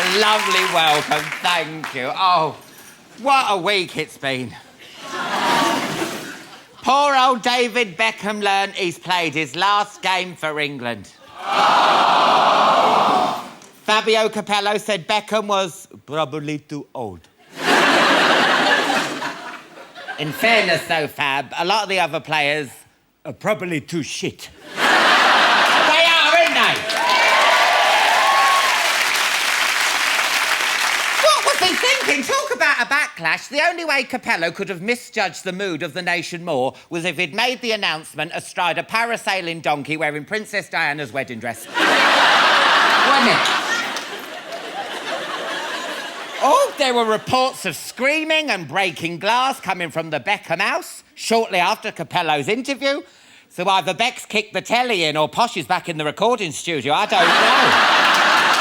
a lovely welcome, thank you. Oh, what a week it's been. Poor old David Beckham learned he's played his last game for England. Fabio Capello said Beckham was probably too old. In fairness, though, Fab, a lot of the other players are probably too shit. They are, aren't they? What was he thinking? Talk about a backlash. The only way Capello could have misjudged the mood of the nation more was if he'd made the announcement astride a parasailing donkey wearing Princess Diana's wedding dress. Wasn't it? Oh, there were reports of screaming and breaking glass coming from the Beckham house shortly after Capello's interview. So either Beck's kicked the telly in or Posh is back in the recording studio. I don't know.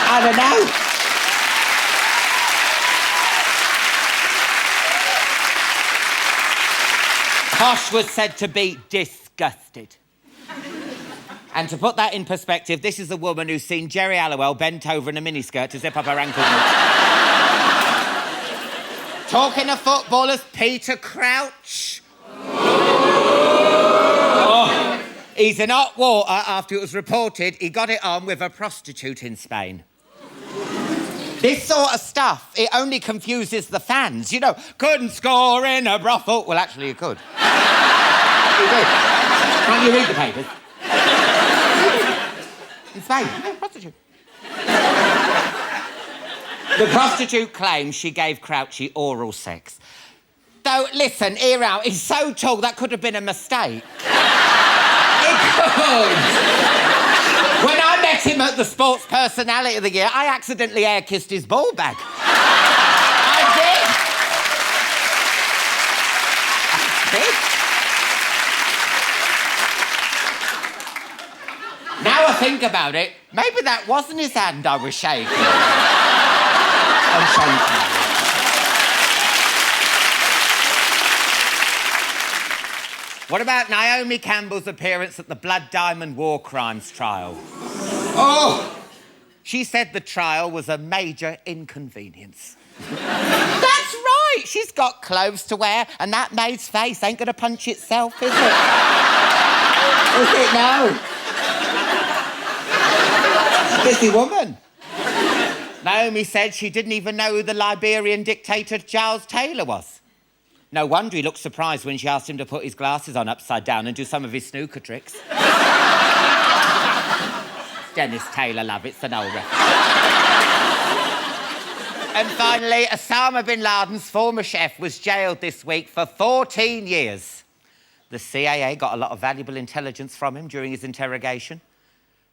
I don't know. Posh was said to be disgusted. And to put that in perspective, this is a woman who's seen Jerry Halliwell bent over in a miniskirt to zip up her ankle boots. Talking of footballers, Peter Crouch. Oh, he's in hot water after it was reported he got it on with a prostitute in Spain. This sort of stuff, it only confuses the fans. You know, couldn't score in a brothel. Well, actually, you could. You did. Can't you read the papers? In Spain, yeah, prostitute. The prostitute claims she gave Crouchy oral sex. Though, listen, hear out, he's so tall that could have been a mistake. It could. When I met him at the Sports Personality of the Year, I accidentally air-kissed his ball bag. I did. Now I think about it, maybe that wasn't his hand I was shaking. What about Naomi Campbell's appearance at the Blood Diamond War Crimes trial? Oh! She said the trial was a major inconvenience. That's right! She's got clothes to wear, and that maid's face ain't gonna punch itself, is it? Is it now? Busy woman. Naomi said she didn't even know who the Liberian dictator Giles Taylor was. No wonder he looked surprised when she asked him to put his glasses on upside down and do some of his snooker tricks. Dennis Taylor, love, it's an old reference. And finally, Osama bin Laden's former chef was jailed this week for 14 years. The CIA got a lot of valuable intelligence from him during his interrogation.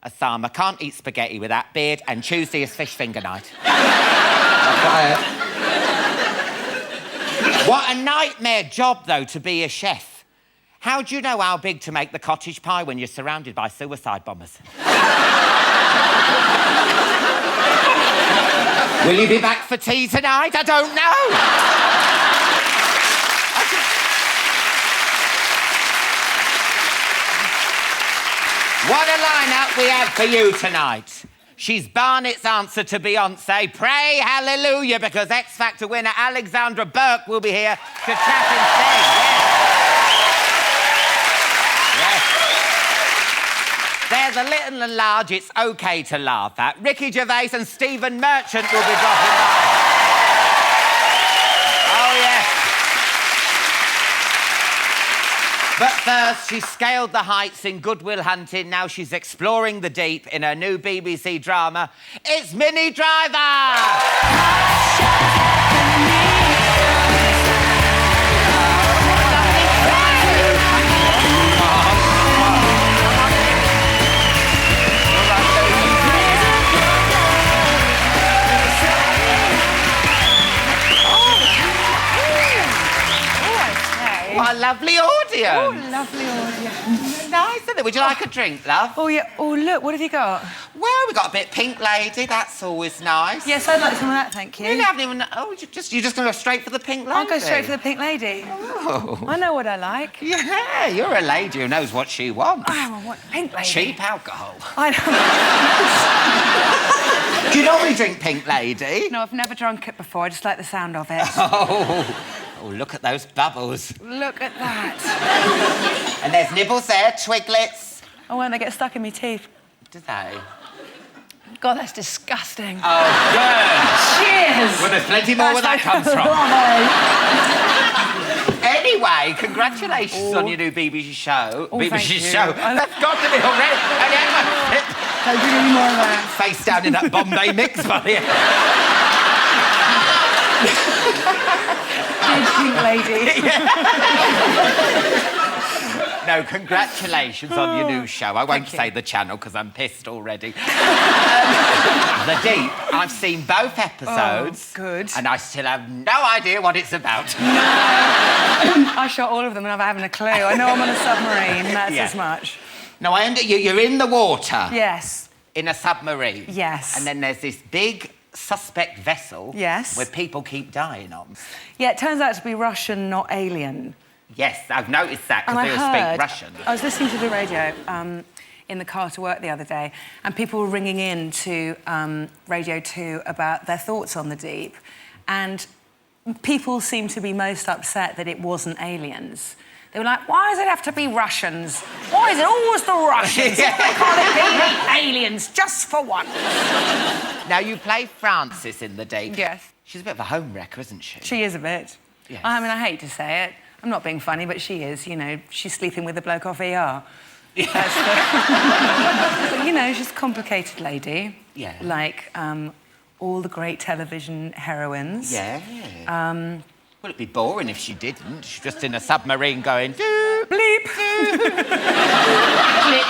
Osama can't eat spaghetti with that beard, and Tuesday is fish finger night. What a nightmare job, though, to be a chef. How do you know how big to make the cottage pie when you're surrounded by suicide bombers? Will you be back for tea tonight? I don't know. What a lineup we have for you tonight. She's Barnett's answer to Beyonce. Pray hallelujah, because X Factor winner Alexandra Burke will be here to chat and sing. Yes. There's a little and large it's okay to laugh at. Ricky Gervais and Stephen Merchant will be dropping by. Oh, yes. But first, she scaled the heights in Good Will Hunting. Now she's exploring the deep in her new BBC drama. It's Minnie Driver! What a lovely audience. Oh, lovely audience. Nice, isn't it? would you like a drink, love? Oh, yeah. Oh, look, what have you got? Well, we got a bit Pink Lady. That's always nice. Yes, I'd like some of that, thank you. You haven't even... Oh, you're just going to go straight for the Pink Lady? I'll go straight for the Pink Lady. Oh. I know what I like. Yeah, you're a lady who knows what she wants. I want Pink Lady. Cheap alcohol. I know. Do you normally drink Pink Lady? No, I've never drunk it before. I just like the sound of it. Oh, look at those bubbles. Look at that. And there's nibbles there, twiglets. Oh, when they get stuck in my teeth. Do they? God, that's disgusting. Oh, good. Cheers. Well, there's plenty more where that comes from. Anyway, congratulations on your new BBC show. Oh, BBC show. That's got to be already. Don't do any more of that. Face down in that Bombay mix, buddy. Pink Lady. No, congratulations on your new show. I won't say the channel because I'm pissed already. The Deep. I've seen both episodes. Oh, good. And I still have no idea what it's about. No. I shot all of them and I haven't a clue. I know I'm on a submarine, that's as much. No, you're in the water. Yes. In a submarine. Yes. And then there's this big suspect vessel. Yes. Where people keep dying on. Yeah, it turns out to be Russian, not alien. Yes, I've noticed that because they all speak Russian. I was listening to the radio in the car to work the other day, and people were ringing in to Radio 2 about their thoughts on the Deep, and people seemed to be most upset that it wasn't aliens. They were like, why does it have to be Russians? Why is it always the Russians? Why can't it be aliens, just for once? Now, you play Frances in the Deep. Yes. She's a bit of a homewrecker, isn't she? She is a bit. Yes. I mean, I hate to say it. I'm not being funny, but she is, you know. She's sleeping with the bloke off ER. That's but, you know, she's a complicated lady. Yeah. Like all the great television heroines. Yeah. Well, it'd be boring if she didn't. She's just in a submarine going... Doo, bleep! Bleep.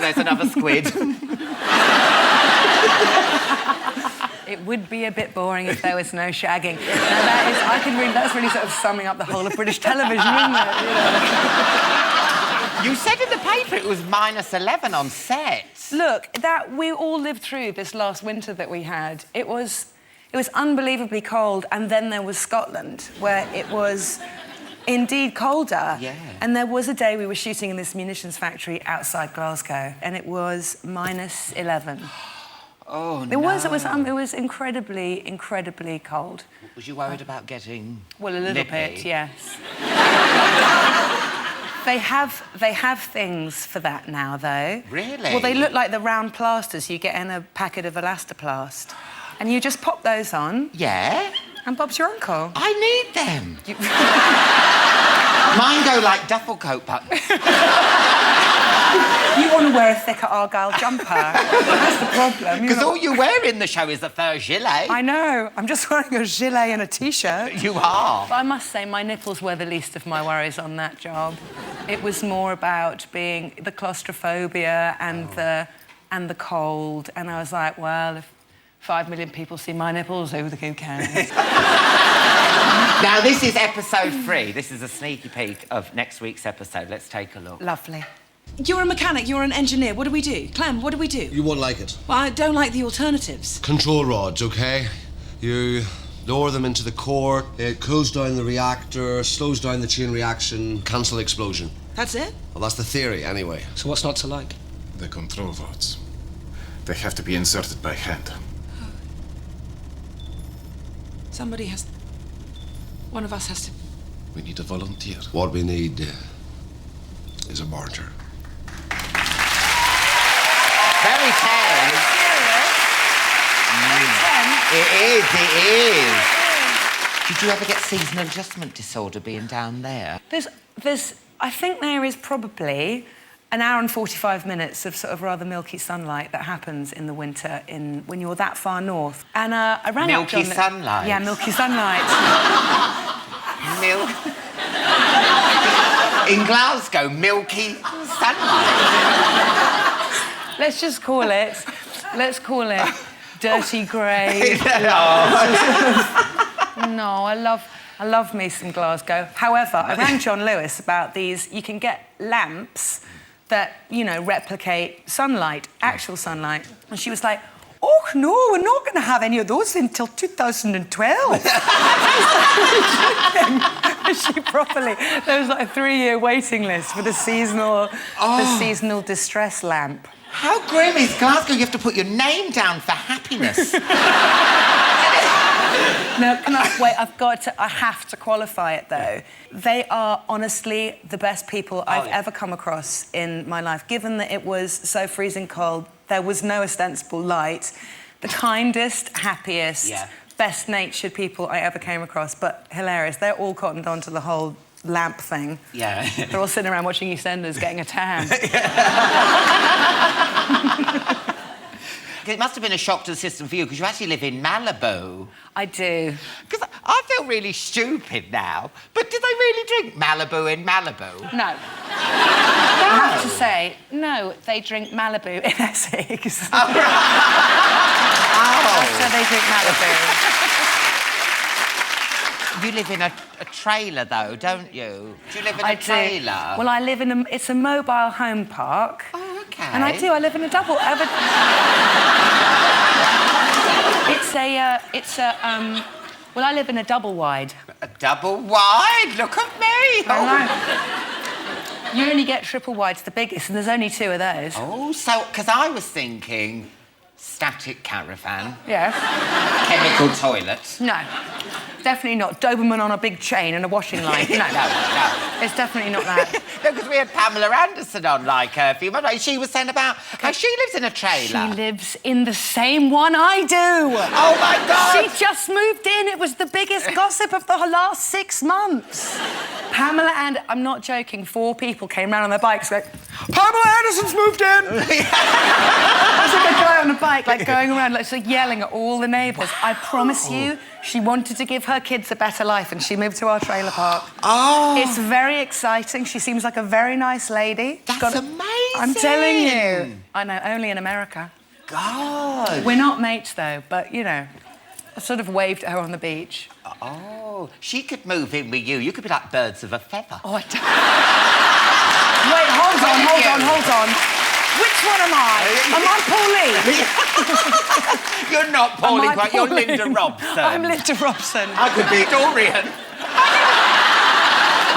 There's another squid. It would be a bit boring if there was no shagging. Now, that's really sort of summing up the whole of British television, isn't it? You said in the paper it was -11 on set. Look, we all lived through this last winter that we had. It was unbelievably cold, and then there was Scotland, where it was indeed colder. Yeah. And there was a day we were shooting in this munitions factory outside Glasgow, and it was -11. Oh, no. It was incredibly, incredibly cold. Was you worried about getting Well, a little nippy? bit, yes. They have things for that now, though. Really? Well, they look like the round plasters you get in a packet of Elastoplast. And you just pop those on. Yeah? And Bob's your uncle. I need them. Mine go like duffel coat buttons. You want to wear a thicker Argyle jumper. That's the problem. Because all you wear in the show is a fur gilet. I know. I'm just wearing a gilet and a T-shirt. You are. But I must say, my nipples were the least of my worries on that job. It was more about being the claustrophobia and the cold. And I was like, well, if 5 million people see my nipples, who cares? Now, this is episode 3. This is a sneaky peek of next week's episode. Let's take a look. Lovely. You're a mechanic, you're an engineer. What do we do? Clem, what do we do? You won't like it. Well, I don't like the alternatives. Control rods, okay? You lower them into the core, it cools down the reactor, slows down the chain reaction, cancel explosion. That's it? Well, that's the theory, anyway. So what's not to like? The control rods. They have to be inserted by hand. Somebody has... One of us has to... We need a volunteer. What we need is a martyr. Very tense. It is. Did you ever get seasonal adjustment disorder being down there? I think there is probably an hour and 45 minutes of sort of rather milky sunlight that happens in the winter when you're that far north. And I rang up John... Milky sunlight? Yeah, milky sunlight. In Glasgow, milky sunlight. Let's just call it... Let's call it dirty grey. No. No, I I love me some Glasgow. However, I rang John Lewis about these. You can get lamps that, you know, replicate sunlight, actual sunlight. And she was like, oh, no, we're not going to have any of those until 2012. She properly... There was like a 3-year waiting list for the seasonal distress lamp. How grim is Glasgow? You have to put your name down for happiness. No, can I... Wait, I have to qualify it, though. They are honestly the best people I've ever come across in my life. Given that it was so freezing cold, there was no ostensible light. The kindest, happiest, best-natured people I ever came across, but hilarious. They're all cottoned on to the whole lamp thing. Yeah. They're all sitting around watching EastEnders getting a tan. It must have been a shock to the system for you, because you actually live in Malibu. I do. Because I feel really stupid now, but do they really drink Malibu in Malibu? No. I have to say, no, they drink Malibu in Essex. Oh, right. So they drink Malibu. You live in a trailer, though, don't you? Do you live in a trailer? Well, I live in it's a mobile home park. Oh, OK. And I do. I live in a double... Well, I live in a double wide. A double wide? Look at me! I know. You only get triple wides, the biggest, and there's only 2 of those. Oh, so... Because I was thinking... Static caravan. Yes. Chemical toilet. No. Definitely not. Doberman on a big chain and a washing line. No. No. It's definitely not that. No, because we had Pamela Anderson on, like, a few months ago. She was saying about how she lives in a trailer. She lives in the same one I do. Oh, my God! She just moved in. It was the biggest gossip of the last 6 months. Pamela and... I'm not joking. 4 people came round on their bikes going, Pamela Anderson's moved in! There's like a guy on a bike, like, going around, like, sort of yelling at all the neighbours. I promise you, she wanted to give her kids a better life and she moved to our trailer park. Oh! It's very exciting. She seems like a very nice lady. That's amazing! I'm telling you. I know, only in America. God! We're not mates, though, but, you know, I sort of waved at her on the beach. Oh, she could move in with you. You could be like birds of a feather. Oh, I don't... Wait, hold on. Which one am I? Am I Pauline? You're not Pauline, quite. You're Linda Robson. I'm Linda Robson. I could be Dorian.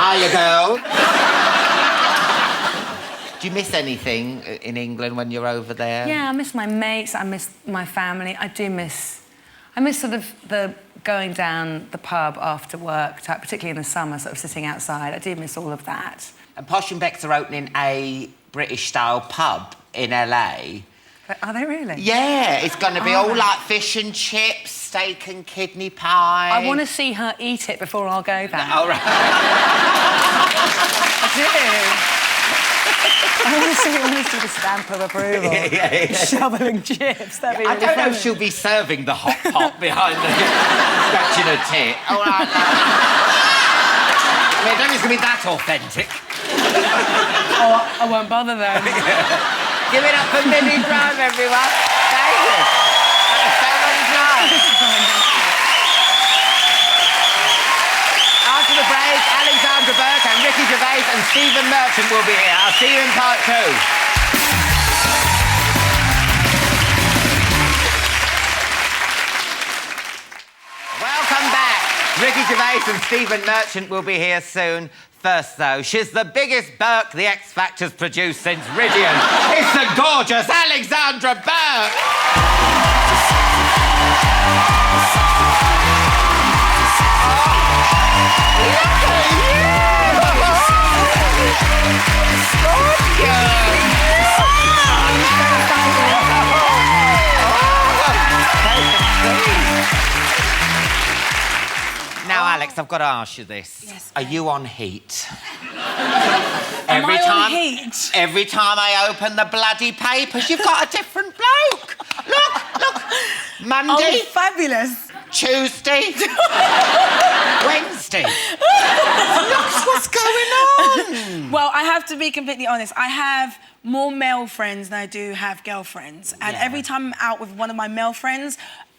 Hiya, girl. Do you miss anything in England when you're over there? Yeah, I miss my mates. I miss my family. I miss sort of the going down the pub after work, particularly in the summer, sort of sitting outside. I do miss all of that. And Posh and Becks are opening a British-style pub in LA. Are they really? Yeah, it's going to be all like fish and chips, steak and kidney pie. I want to see her eat it before I'll go there. All right. I do. I want to see the stamp of approval. Yeah. Shoveling chips. That'd be I really don't know funny. if she'll be serving the hot pot behind the scratching her tit. All right. I mean, I don't think it's going to be that authentic. Oh, I won't bother then. Give it up for Minnie Driver, everyone. Thank you. That was so much fun. After the break, Alexandra Burke and Ricky Gervais and Stephen Merchant will be here. I'll see you in part 2. Welcome back. Ricky Gervais and Stephen Merchant will be here soon. First, though, she's the biggest Burke the X Factor's produced since Ridian. It's the gorgeous Alexandra Burke! Now, Alex, I've got to ask you this. Yes. Are you on heat? Am I on heat? Every time I open the bloody papers, you've got a different bloke. Look. Monday. Oh, fabulous. Tuesday. Wednesday. Look what's going on. Well, I have to be completely honest. I have more male friends than I do have girlfriends. And every time I'm out with one of my male friends,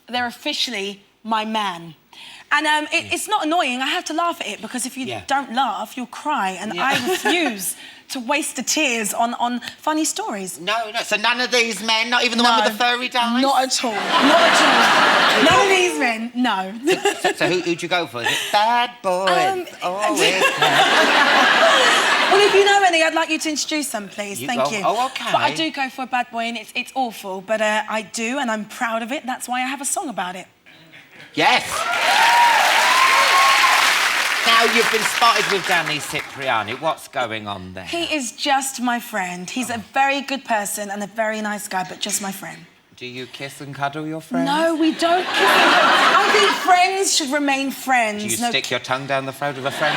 they're officially my man. And it's not annoying. I have to laugh at it because if you don't laugh, you'll cry. And I refuse to waste the tears on funny stories. No. So none of these men, not even the one with the furry dice? Not at all. Not at all. None of these men, no. So who'd you go for? Is it bad boys? Well, if you know any, I'd like you to introduce them, please. Thank you. Oh, OK. But I do go for a bad boy, and it's awful, but I do, and I'm proud of it. That's why I have a song about it. Yes. Now, you've been spotted with Danny Cipriani. What's going on there? He is just my friend. He's a very good person and a very nice guy, but just my friend. Do you kiss and cuddle your friends? No, we don't kiss and cuddle. I think friends should remain friends. Do you stick your tongue down the throat of a friend?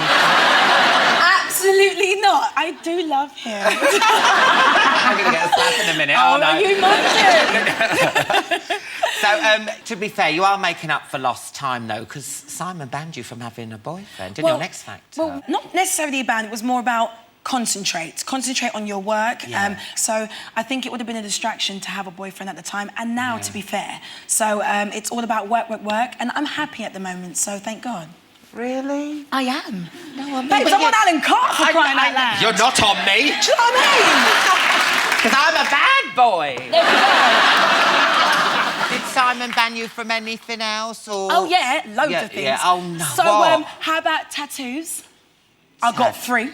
Absolutely not. I do love him. I'm going to get a slap in a minute, aren't I? You might do. So, to be fair, you are making up for lost time, though, because Simon banned you from having a boyfriend, didn't he, on X Factor? Well, not necessarily a ban. It was more about concentrate on your work. So I think it would have been a distraction to have a boyfriend at the time, and now, to be fair. So it's all about work, and I'm happy at the moment, so thank God. Really? I am. No, Babes, I'm on Alan Carr for crying out loud. You're not on me. Do you know what I mean? Because I'm a bad boy. There we go. Did Simon ban you from anything else, or...? Oh, yeah, loads of things. Yeah. Oh, no. So, how about tattoos? I've got 3.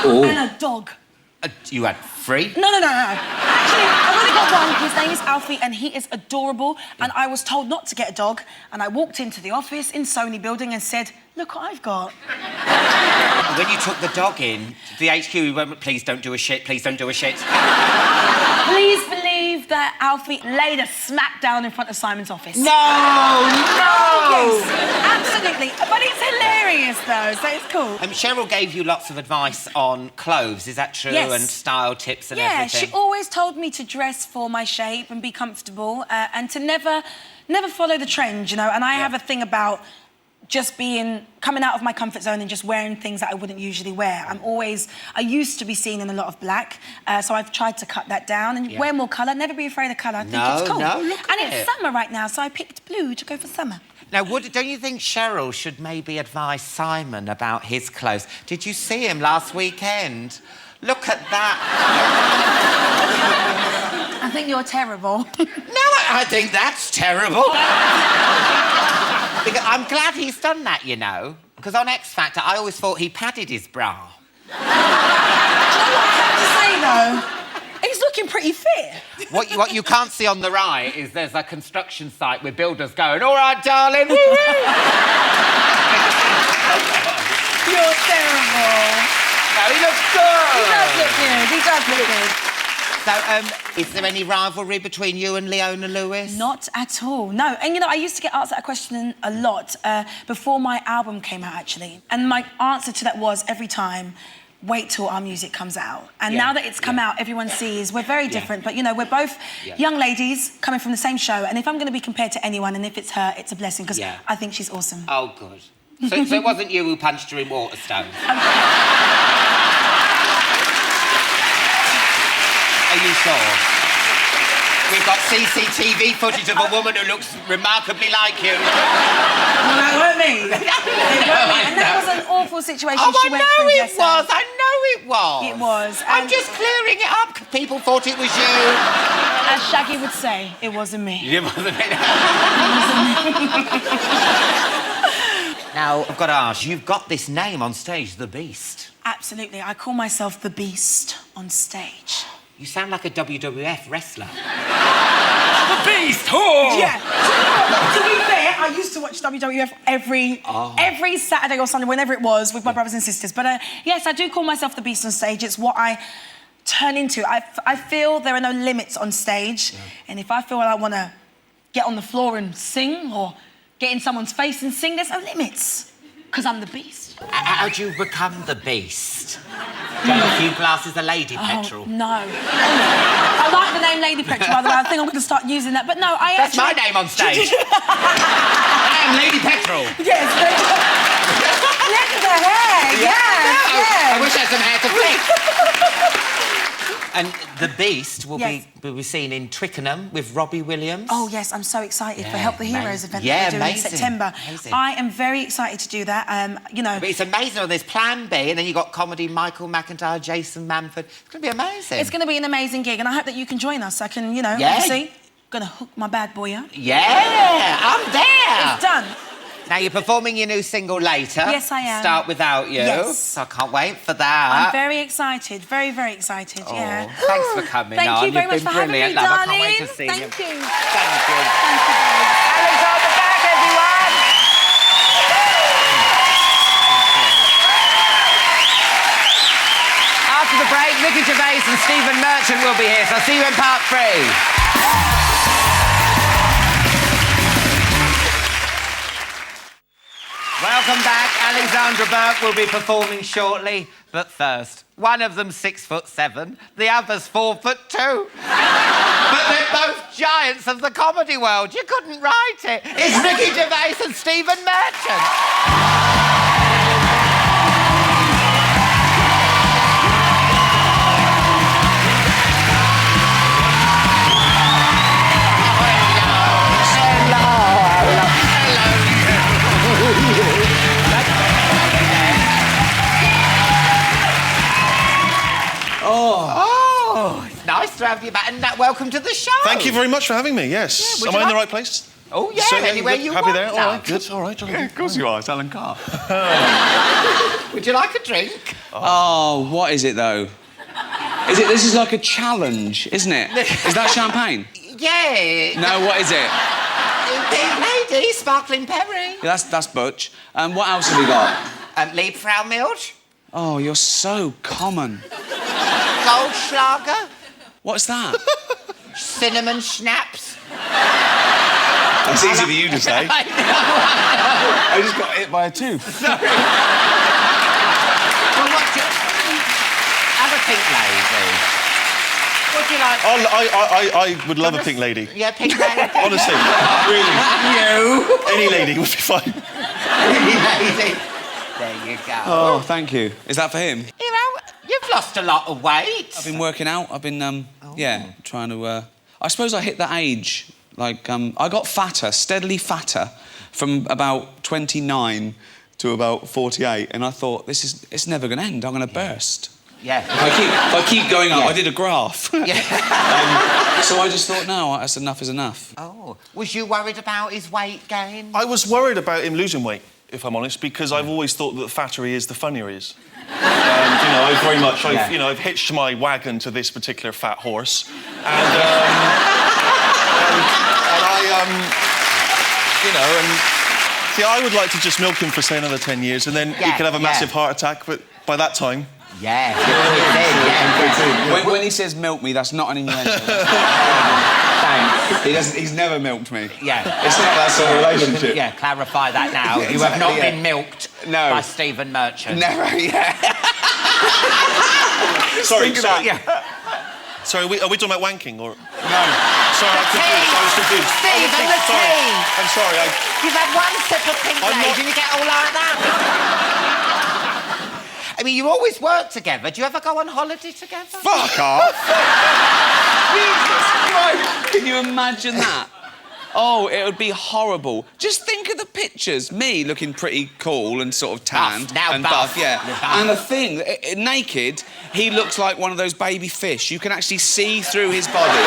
And a dog. You had 3? No. Actually, I've only got 1. His name is Alfie, and he is adorable. And I was told not to get a dog. And I walked into the office in Sony Building and said, look what I've got. When you took the dog in, the HQ, you went, please don't do a shit, please don't do a shit. Please believe that Alfie laid a smack down in front of Simon's office. No! Yes, absolutely. But it's hilarious, though, so it's cool. Cheryl gave you lots of advice on clothes, is that true? Yes. And style tips and everything? Yeah, she always told me to dress for my shape and be comfortable and to never follow the trend, you know? And I have a thing about just coming out of my comfort zone and just wearing things that I wouldn't usually wear. I used to be seen in a lot of black, so I've tried to cut that down and wear more colour, never be afraid of colour. I think it's cool. No, look at And it's summer right now, so I picked blue to go for summer. Now, don't you think Cheryl should maybe advise Simon about his clothes? Did you see him last weekend? Look at that. I think you're terrible. No, I think that's terrible. Because I'm glad he's done that, you know. Because on X Factor, I always thought he padded his bra. Do you know what I have to say, though? He's looking pretty fit. What you can't see on the right is there's a construction site with builders going, all right, darling, woo-woo. You're terrible. No, he looks good. He does look good. He does look good. So, is there any rivalry between you and Leona Lewis? Not at all, no. And, you know, I used to get asked that question a lot before my album came out, actually. And my answer to that was, every time, wait till our music comes out. And now that it's come out, everyone sees we're very different, but, you know, we're both young ladies coming from the same show, and if I'm going to be compared to anyone, and if it's her, it's a blessing, because I think she's awesome. Oh, good. So it wasn't you who punched her in Waterstone? Are you sure? We've got CCTV footage of a woman who looks remarkably like you. No, it weren't me. And that was an awful situation she went through. I know it was. It was. I'm just clearing it up because people thought it was you. As Shaggy would say, it wasn't me. It wasn't me. Now, I've got to ask, you've got this name on stage, The Beast. Absolutely. I call myself The Beast on stage. You sound like a WWF wrestler. The Beast! Oh! Yeah. To be fair, I used to watch WWF every Saturday or Sunday, whenever it was, with my brothers and sisters. But yes, I do call myself The Beast on stage. It's what I turn into. I feel there are no limits on stage. Yeah. And if I feel I want to get on the floor and sing or get in someone's face and sing, there's no limits. Because I'm The Beast. How'd you become The Beast? Do you have a few glasses of Lady Petrol? No. I like the name Lady Petrol, by the way. I think I'm going to start using that. But no, That's my name on stage. I am Lady Petrol. Yes. Look at the hair. Yes. I wish I had some hair to fix. And The Beast will Yes. be seen in Twickenham with Robbie Williams. Oh, yes, I'm so excited for Help the Heroes event Yeah, that we're doing amazing. in September. Amazing. I am very excited to do that. You know... But it's amazing. There's Plan B, and then you've got comedy, Michael McIntyre, Jason Manford. It's going to be amazing. It's going to be an amazing gig, and I hope that you can join us. I can, you know, Yeah. obviously, going to hook my bad boy up. Yeah, I'm there. It's done. Now, you're performing your new single later. Yes, I am. Start Without You. Yes. So I can't wait for that. I'm very excited, very, very excited, yeah. Thanks for coming Thank on. you very You've much been for having brilliant, me, love. darling. I can't wait to see you. Thank you. Thank you. Thank you, babe. Alexandra Burke, everyone. After the break, Ricky Gervais and Stephen Merchant will be here, so I'll see you in part 3. Welcome back. Alexandra Burke will be performing shortly, but first, one of them 6'7", the other's 4'2". But they're both giants of the comedy world. You couldn't write it. It's Ricky Gervais and Stephen Merchant. Oh, it's nice to have you back, and welcome to the show. Thank you very much for having me, yes. would Am you I in the like- right place? Oh, yeah, So, anywhere good? you Happy want. there? All love. right, good, all right. Jolly good. Of course you are, it's Alan Carr. Would you like a drink? Oh, what is it though? This is like a challenge, isn't it? Is that champagne? Yeah. No, what is it? Pink Lady, sparkling perry. Yeah, that's Butch. What else have we got? Liebfraumilch, Oh, you're so common. Goldschlager, What's that? cinnamon schnapps. That's easy for you to say. I just got hit by a tooth. Well, what do you... Have a pink lady. What do you like? I would love a pink lady. Yeah, pink lady. Honestly, really. You. Any lady would be fine. Pink lady. There you go. Oh, thank you. Is that for him? You know, you've lost a lot of weight. I've been working out. I've been, trying to... I suppose I hit that age. Like, I got fatter, steadily fatter, from about 29 to about 48, and I thought, it's never going to end. I'm going to burst. Yeah. If I keep going up, Yeah. I did a graph. Yeah. So I just thought, no, that's enough is enough. Oh, was you worried about his weight gain? I was worried about him losing weight, if I'm honest, because I've always thought that the fatter he is, the funnier he is. And, you know, I've very much, I've hitched my wagon to this particular fat horse, and I would like to just milk him for, say, another 10 years, and then he could have a massive heart attack, but by that time... Yeah. When he says milk me, that's not an innuendo. Thanks. He's never milked me. Yeah. It's not that sort of relationship. Yeah, clarify that now. Yeah, You have not exactly, been milked No. by Stephen Merchant. Never, yeah. Sorry, Yeah. Sorry, are we talking about wanking, or...? No. Sorry, I was confused. Stephen, the Sorry. tea. I'm sorry, You've had one sip of pink I'm lady not- and you get all like that. I mean, you always work together. Do you ever go on holiday together? Fuck off! Jesus Christ. Can you imagine that? Oh, it would be horrible. Just think of the pictures. Me looking pretty cool and sort of tanned. Buff, now and buff. yeah. You're buff. And the thing, naked, he looks like one of those baby fish. You can actually see through his body.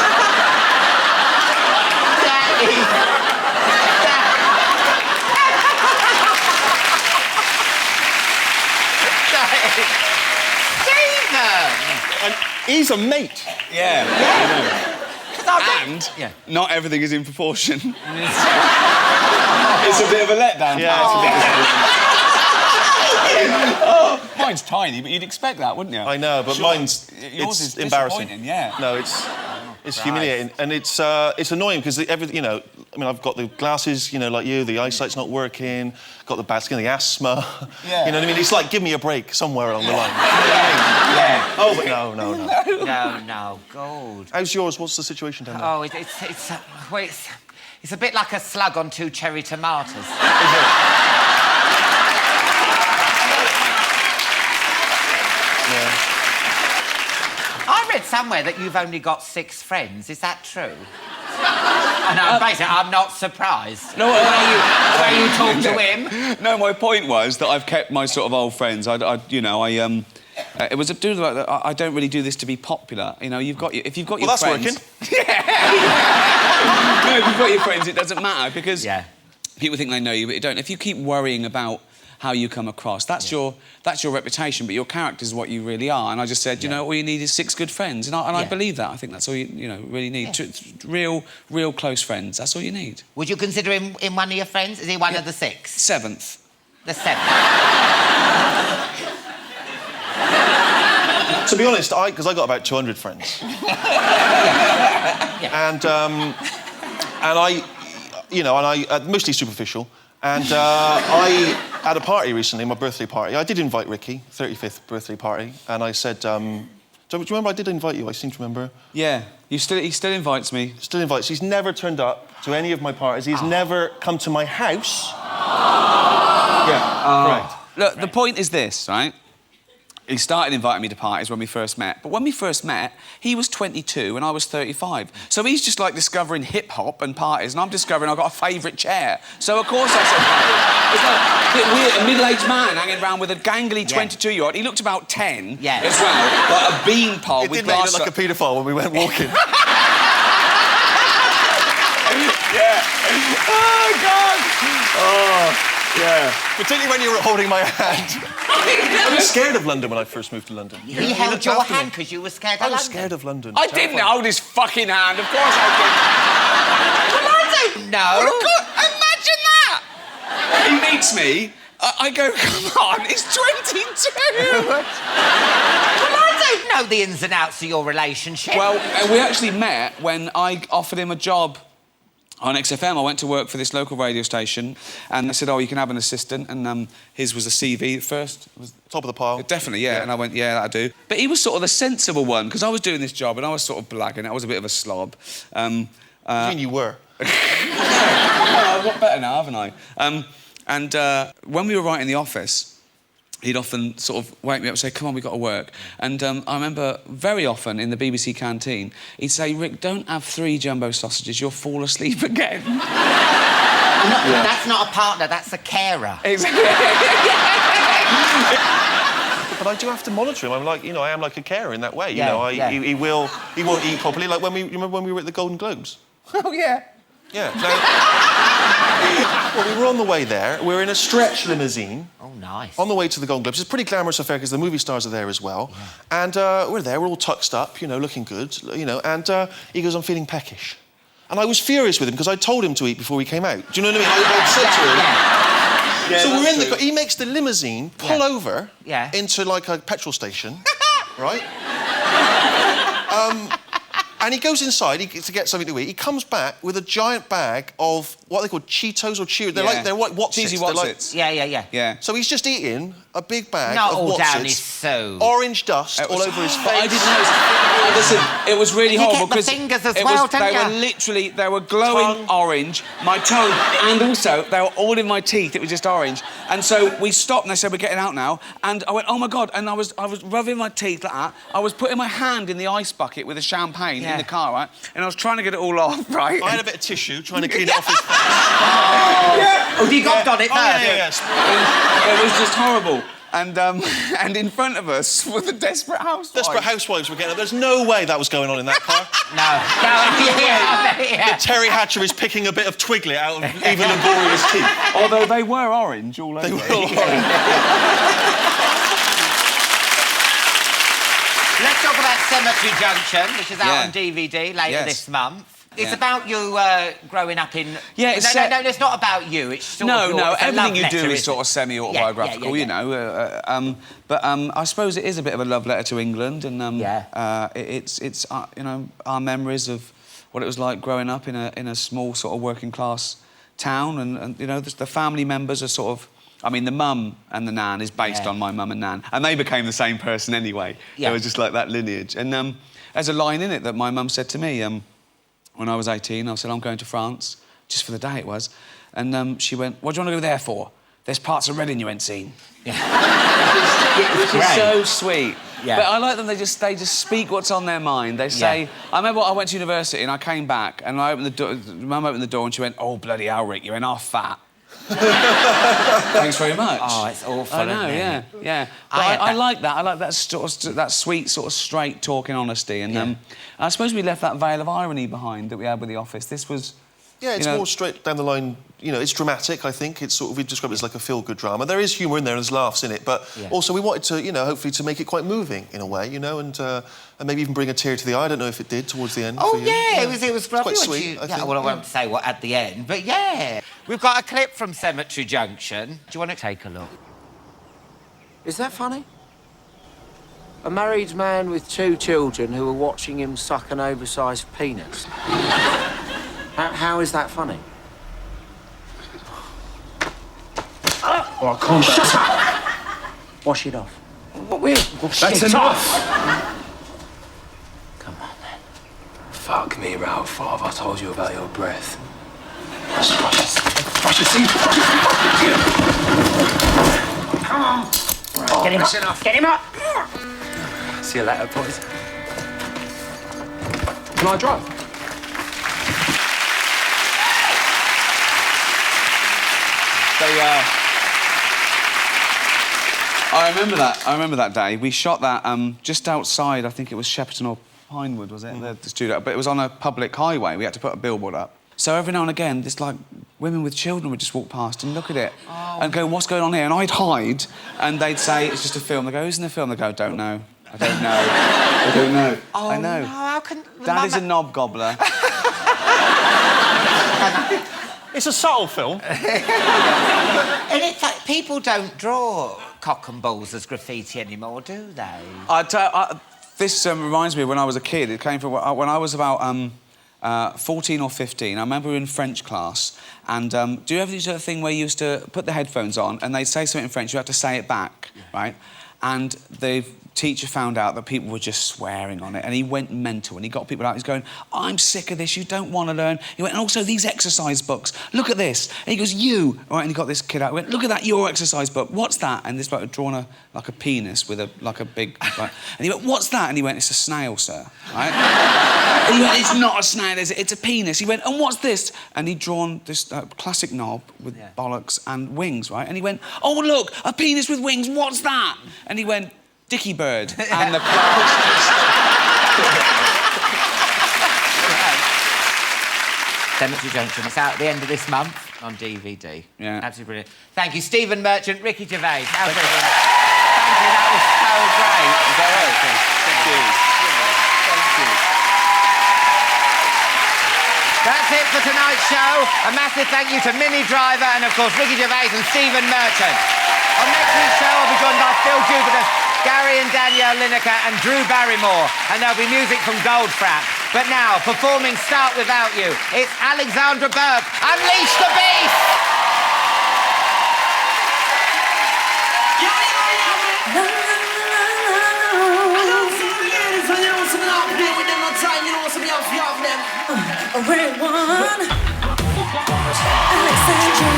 Stephen! And he's a mate. Yeah. And Yeah. not everything is in proportion. It's a bit of a letdown. Yeah, it's a bit Mine's tiny, but you'd expect that, wouldn't you? I know, but mine's Yours it's is embarrassing. disappointing, yeah. No, it's humiliating, and it's annoying because everything, you know. I mean, I've got the glasses, you know, like you. The eyesight's not working. Got the bad skin, the asthma. Yeah. You know what I mean? It's like, give me a break somewhere along the line. Yeah. Oh, but no. No, gold. How's yours? What's the situation down there? Oh, it's a bit like a slug on 2 cherry tomatoes. Is it? Yeah. I read somewhere that you've only got 6 friends. Is that true? And basically, I'm not surprised. No, the way you talk to him. No, my point was that I've kept my sort of old friends. It was a do like that. I don't really do this to be popular. You know, if you've got your that's friends. Working. No, if you've got your friends, it doesn't matter because people think they know you, but you don't. If you keep worrying about how you come across, that's your reputation, but your character is what you really are. And I just said, you know, all you need is 6 good friends, and I believe that. I think that's all you really need. Real close friends. That's all you need. Would you consider him one of your friends? Is he one of the 6? 7th. The 7th. To be honest, because I got about 200 friends. And I, mostly superficial. And I had a party recently, my birthday party. I did invite Ricky, 35th birthday party, and I said, do you remember I did invite you? I seem to remember. Yeah, he still invites me. Still invites. He's never turned up to any of my parties. He's never come to my house. Right. Look, the point is this, right? He started inviting me to parties when we first met. But when we first met, he was 22 and I was 35. So he's just like discovering hip-hop and parties, and I'm discovering I've got a favourite chair. So of course I said, it's like a bit weird, a middle-aged man hanging around with a gangly 22-year-old. He looked about 10 as well, like a beanpole with It did make me glass... look like a paedophile when we went walking. Oh, God! Oh, yeah. Particularly when you were holding my hand. I was scared of London when I first moved to London. He held your hand because you were scared of London? I was scared of London. I didn't hold his fucking hand, of course I Well, I don't know. didn't. Imagine that! He meets me, I go, come on, he's 22! Well, I don't know the ins and outs of your relationship. Well, we actually met when I offered him a job on XFM. I went to work for this local radio station, and I said, oh, you can have an assistant, and his was a CV first. Was top of the pile. Definitely, yeah. And I went, yeah, that'll do. But he was sort of the sensible one, because I was doing this job, and I was sort of blagging. I was a bit of a slob. What do you mean you were? Well, I've got better now, haven't I? And when we were writing The Office, he'd often sort of wake me up and say, come on, we've got to work. And I remember very often in the BBC canteen, he'd say, Rick, don't have 3 jumbo sausages, you'll fall asleep again. That's not a partner, that's a carer. Exactly. But I do have to monitor him. I'm like, I am like a carer in that way. He won't eat properly. Like remember when we were at the Golden Globes? Oh, yeah. Yeah. Well, we were on the way there. We were in a stretch limousine. Oh, nice. On the way to the Golden Globes. It's a pretty glamorous affair because the movie stars are there as well. Yeah. And we're there, we're all tucked up, looking good, and he goes, I'm feeling peckish. And I was furious with him because I told him to eat before we came out. Do you know what I mean? I said to him... So we're in the... He makes the limousine pull over into, like, a petrol station, right? And he goes inside to get something to eat. He comes back with a giant bag of what they call Cheetos or Cheerios. They're like Wotsits. Cheesy Wotsits. Yeah. So he's just eating a big bag Not of all Wotsits. down his suit. Orange dust all over his face. But I didn't know. Listen, it was really horrible because the fingers as well, they were glowing orange, my tongue, and also they were all in my teeth. It was just orange. And so we stopped and they said, we're getting out now. And I went, oh my God. And I was rubbing my teeth like that. I was putting my hand in the ice bucket with the champagne in the car, right? And I was trying to get it all off, right? I had a bit of tissue trying to clean it off his face. Oh, he got on it first. Yes. It was just horrible. And in front of us were the Desperate Housewives. Desperate Housewives were getting up. There's no way that was going on in that car. No. Terry Hatcher is picking a bit of Twiglet out of Eva Longoria's teeth. Although they were orange all over. They were all orange. Let's talk about Cemetery Junction, which is out on DVD later this month. It's about you growing up in... Yeah, it's... No, it's not about you. It's sort of everything you do is sort of semi-autobiographical, you know. But I suppose it is a bit of a love letter to England, and it's our memories of what it was like growing up in a small sort of working-class town, and the family members are sort of... I mean, the mum and the nan is based on my mum and nan, and they became the same person anyway. They were just like that lineage. And there's a line in it that my mum said to me when I was 18. I said, I'm going to France, just for the day it was. And she went, what do you want to go there for? There's parts of Reading you ain't seen. Which is so sweet. Yeah. But I like them. They just speak what's on their mind. They say. I remember I went to university and I came back and I opened the door. Mum opened the door and she went, "Oh bloody hell, Rick, you went half fat." Thanks very much. Oh, it's awful. I know, yeah. But I like that. I like that that sweet, sort of straight talking honesty. And I suppose we left that veil of irony behind that we had with The Office. This was. Yeah, it's more straight down the line. You know, it's dramatic, I think. It's sort of, we describe it as like a feel-good drama. There is humour in there and there's laughs in it, but also we wanted to, you know, hopefully to make it quite moving in a way, you know, and maybe even bring a tear to the eye. I don't know if it did towards the end. Oh, for you. yeah, it was quite sweet, I think. Well, I won't say what at the end, but yeah. We've got a clip from Cemetery Junction. Do you want to take a look? Is that funny? A married man with 2 children who are watching him suck an oversized penis. How is that funny? Oh, calm down. Shut up! Wash it off. What weird? That's enough! Come on, then. Fuck me, Ralph. What have I told you about your breath? Brush your teeth. Come on. Right, get him up. Enough. Get him up. See you later, boys. Can I drive? I remember that day. We shot that just outside, I think it was Shepperton or Pinewood, was it? The studio. But it was on a public highway. We had to put a billboard up. So every now and again, this, like, women with children would just walk past and look at it and go, "What's going on here?" And I'd hide, and they'd say, "It's just a film." They go, "Who's in the film?" They go, "Don't know. I don't know. I don't know." Oh, I know. No, how can... Daddy's a knob gobbler. It's a subtle film. And it's like, people don't draw cock and balls as graffiti anymore, do they? This reminds me of when I was a kid. It came from when I was about 14 or 15. I remember we were in French class, and do you ever do the thing where you used to put the headphones on and they'd say something in French, you had to say it back, right? And the teacher found out that people were just swearing on it, and he went mental, and he got people out. He's going, "I'm sick of this, you don't want to learn." He went, "And also these exercise books, look at this." And he goes, "You," right? And he got this kid out, he went, "Look at that, your exercise book, what's that?" And this bloke had drawn like a penis with a big... Like, and he went, "What's that?" And he went, "It's a snail, sir," right? And he went, "It's not a snail, it's a penis." He went, "And what's this?" And he'd drawn this classic knob with bollocks and wings, right? And he went, "Oh, look, a penis with wings, what's that?" And he went, "Dicky Bird." And the crowd Cemetery Junction. It's out at the end of this month on DVD. Yeah. Absolutely brilliant. Thank you, Stephen Merchant, Ricky Gervais. Thank you, that was so great. Thank you. That's it for tonight's show. A massive thank you to Minnie Driver and, of course, Ricky Gervais and Stephen Merchant. On next week's show, I'll be joined by Phil Jupiter, Gary and Danielle Lineker and Drew Barrymore, and there'll be music from Goldfrapp. But now, performing Start Without You, it's Alexandra Burke. Unleash the Beast! Red one, Alexandra.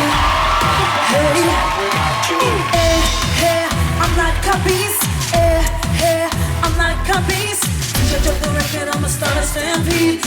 Hey, I'm like a beast. Hey, I'm like a beast. Just the record, I'ma start a stampede.